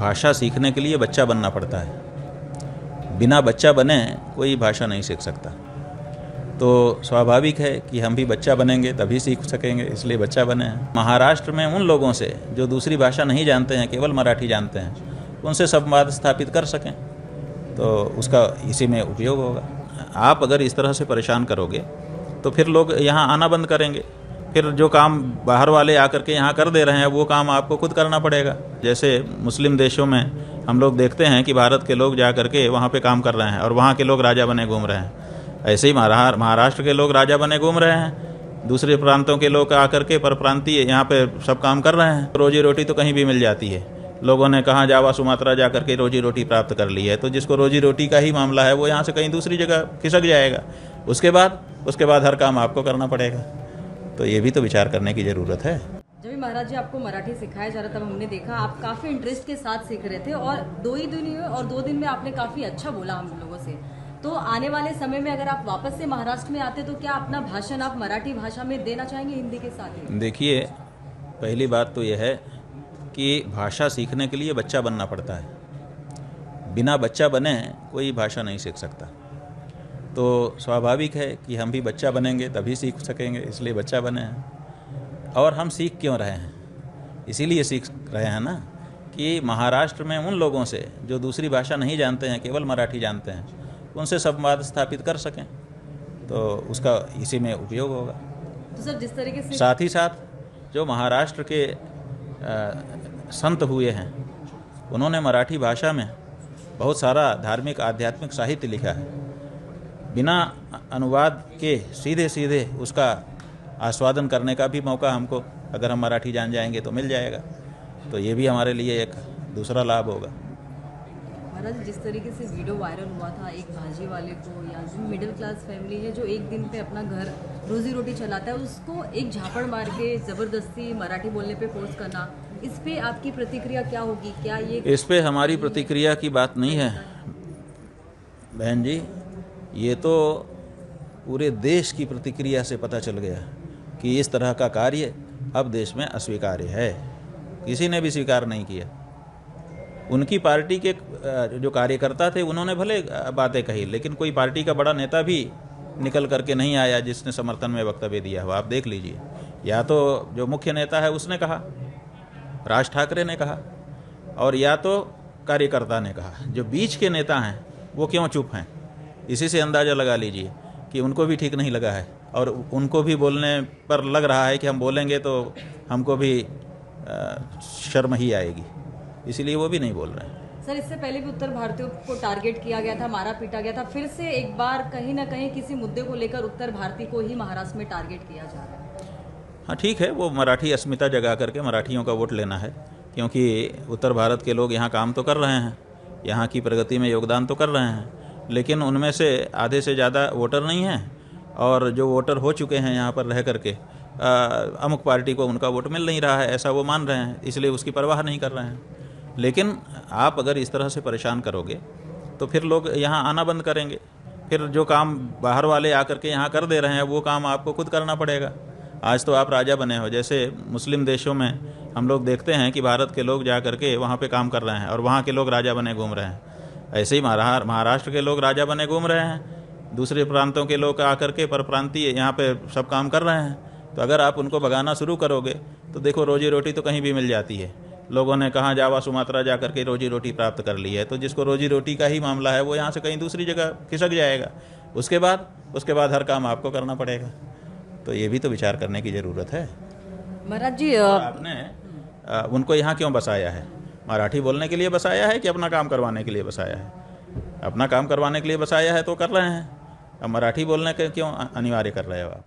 भाषा सीखने के लिए बच्चा बनना पड़ता है। बिना बच्चा बने कोई भाषा नहीं सीख सकता। तो स्वाभाविक है कि हम भी बच्चा बनेंगे तभी सीख सकेंगे, इसलिए बच्चा बने हैं। महाराष्ट्र में उन लोगों से जो दूसरी भाषा नहीं जानते हैं, केवल मराठी जानते हैं, उनसे संवाद स्थापित कर सकें, तो उसका इसी में उपयोग होगा। आप अगर इस तरह से परेशान करोगे तो फिर लोग यहाँ आना बंद करेंगे। फिर जो काम बाहर वाले आकर के यहाँ कर दे रहे हैं वो काम आपको खुद करना पड़ेगा। जैसे मुस्लिम देशों में हम लोग देखते हैं कि भारत के लोग जा कर के वहाँ पे काम कर रहे हैं और वहाँ के लोग राजा बने घूम रहे हैं। ऐसे ही महाराष्ट्र के लोग राजा बने घूम रहे हैं। दूसरे प्रांतों के लोग आकर के परप्रांतीय यहाँ पे सब काम कर रहे हैं। रोजी रोटी तो कहीं भी मिल जाती है। लोगों ने कहाँ जावा सुमात्रा जा कर के रोजी रोटी प्राप्त कर ली है, तो जिसको रोजी रोटी का ही मामला है वो यहाँ से कहीं दूसरी जगह खिसक जाएगा। उसके बाद हर काम आपको करना पड़ेगा। तो ये भी तो विचार करने की ज़रूरत है। जब महाराज जी आपको मराठी सिखाया जा रहा तब हमने देखा आप काफ़ी इंटरेस्ट के साथ सीख रहे थे और 2 दिन में आपने काफ़ी अच्छा बोला हम लोगों से। तो आने वाले समय में अगर आप वापस से महाराष्ट्र में आते तो क्या अपना भाषण आप मराठी भाषा में देना चाहेंगे हिंदी के साथ ही? देखिए, पहली बात तो यह है कि भाषा सीखने के लिए बच्चा बनना पड़ता है। बिना बच्चा बने कोई भाषा नहीं सीख सकता। तो स्वाभाविक है कि हम भी बच्चा बनेंगे तभी सीख सकेंगे, इसलिए बच्चा बने हैं। और हम सीख क्यों रहे हैं? इसीलिए सीख रहे हैं ना कि महाराष्ट्र में उन लोगों से जो दूसरी भाषा नहीं जानते हैं, केवल मराठी जानते हैं, उनसे संवाद स्थापित कर सकें, तो उसका इसी में उपयोग होगा। तो सर जिस तरीके से साथ ही साथ जो महाराष्ट्र के संत हुए हैं उन्होंने मराठी भाषा में बहुत सारा धार्मिक आध्यात्मिक साहित्य लिखा है। बिना अनुवाद के सीधे सीधे उसका आस्वादन करने का भी मौका हमको अगर हम मराठी जान जाएंगे तो मिल जाएगा। तो ये भी हमारे लिए एक दूसरा लाभ होगा। महाराज जिस तरीके से वीडियो वायरल हुआ था एक भाजी वाले को या जो मिडिल क्लास फैमिली है जो एक दिन पे अपना घर रोजी रोटी चलाता है उसको एक झापड़ मार के ज़बरदस्ती मराठी बोलने पे फोर्स करना, इस पे आपकी प्रतिक्रिया क्या होगी? क्या ये इस पे हमारी प्रतिक्रिया की बात नहीं है बहन जी, ये तो पूरे देश की प्रतिक्रिया से पता चल गया कि इस तरह का कार्य अब देश में अस्वीकार्य है। किसी ने भी स्वीकार नहीं किया। उनकी पार्टी के जो कार्यकर्ता थे उन्होंने भले बातें कही, लेकिन कोई पार्टी का बड़ा नेता भी निकल करके नहीं आया जिसने समर्थन में वक्तव्य दिया हो। आप देख लीजिए, या तो जो मुख्य नेता है उसने कहा, राज ठाकरे ने कहा, और या तो कार्यकर्ता ने कहा। जो बीच के नेता हैं वो क्यों चुप हैं? इसी से अंदाज़ा लगा लीजिए कि उनको भी ठीक नहीं लगा है और उनको भी बोलने पर लग रहा है कि हम बोलेंगे तो हमको भी शर्म ही आएगी, इसीलिए वो भी नहीं बोल रहे हैं। सर इससे पहले भी उत्तर भारतीयों को टारगेट किया गया था, मारा पीटा गया था, फिर से एक बार कहीं ना कहीं किसी मुद्दे को लेकर उत्तर भारतीय को ही महाराष्ट्र में टारगेट किया जा रहा है। हाँ ठीक है, वो मराठी अस्मिता जगा करके मराठियों का वोट लेना है, क्योंकि उत्तर भारत के लोग यहाँ काम तो कर रहे हैं, यहाँ की प्रगति में योगदान तो कर रहे हैं, लेकिन उनमें से आधे से ज़्यादा वोटर नहीं हैं, और जो वोटर हो चुके हैं यहाँ पर रह करके अमुक पार्टी को उनका वोट मिल नहीं रहा है, ऐसा वो मान रहे हैं, इसलिए उसकी परवाह नहीं कर रहे हैं। लेकिन आप अगर इस तरह से परेशान करोगे तो फिर लोग यहाँ आना बंद करेंगे। फिर जो काम बाहर वाले आकर के यहाँ कर दे रहे हैं वो काम आपको खुद करना पड़ेगा। आज तो आप राजा बने हो। जैसे मुस्लिम देशों में हम लोग देखते हैं कि भारत के लोग जा कर के वहाँ पे काम कर रहे हैं और वहाँ के लोग राजा बने घूम रहे हैं। ऐसे ही महाराष्ट्र के लोग राजा बने घूम रहे हैं। दूसरे प्रांतों के लोग आकर के परप्रांतीय यहाँ पे सब काम कर रहे हैं। तो अगर आप उनको भगाना शुरू करोगे तो देखो, रोजी रोटी तो कहीं भी मिल जाती है। लोगों ने कहाँ जावा सुमात्रा जा कर के रोजी रोटी प्राप्त कर ली है, तो जिसको रोजी रोटी का ही मामला है वो यहाँ से कहीं दूसरी जगह खिसक जाएगा। उसके बाद हर काम आपको करना पड़ेगा। तो ये भी तो विचार करने की ज़रूरत है। महाराज जी आपने उनको यहाँ क्यों बसाया है? मराठी बोलने के लिए बसाया है कि अपना काम करवाने के लिए बसाया है? अपना काम करवाने के लिए बसाया है तो कर रहे हैं। अब मराठी बोलने के क्यों अनिवार्य कर रहे हो आप?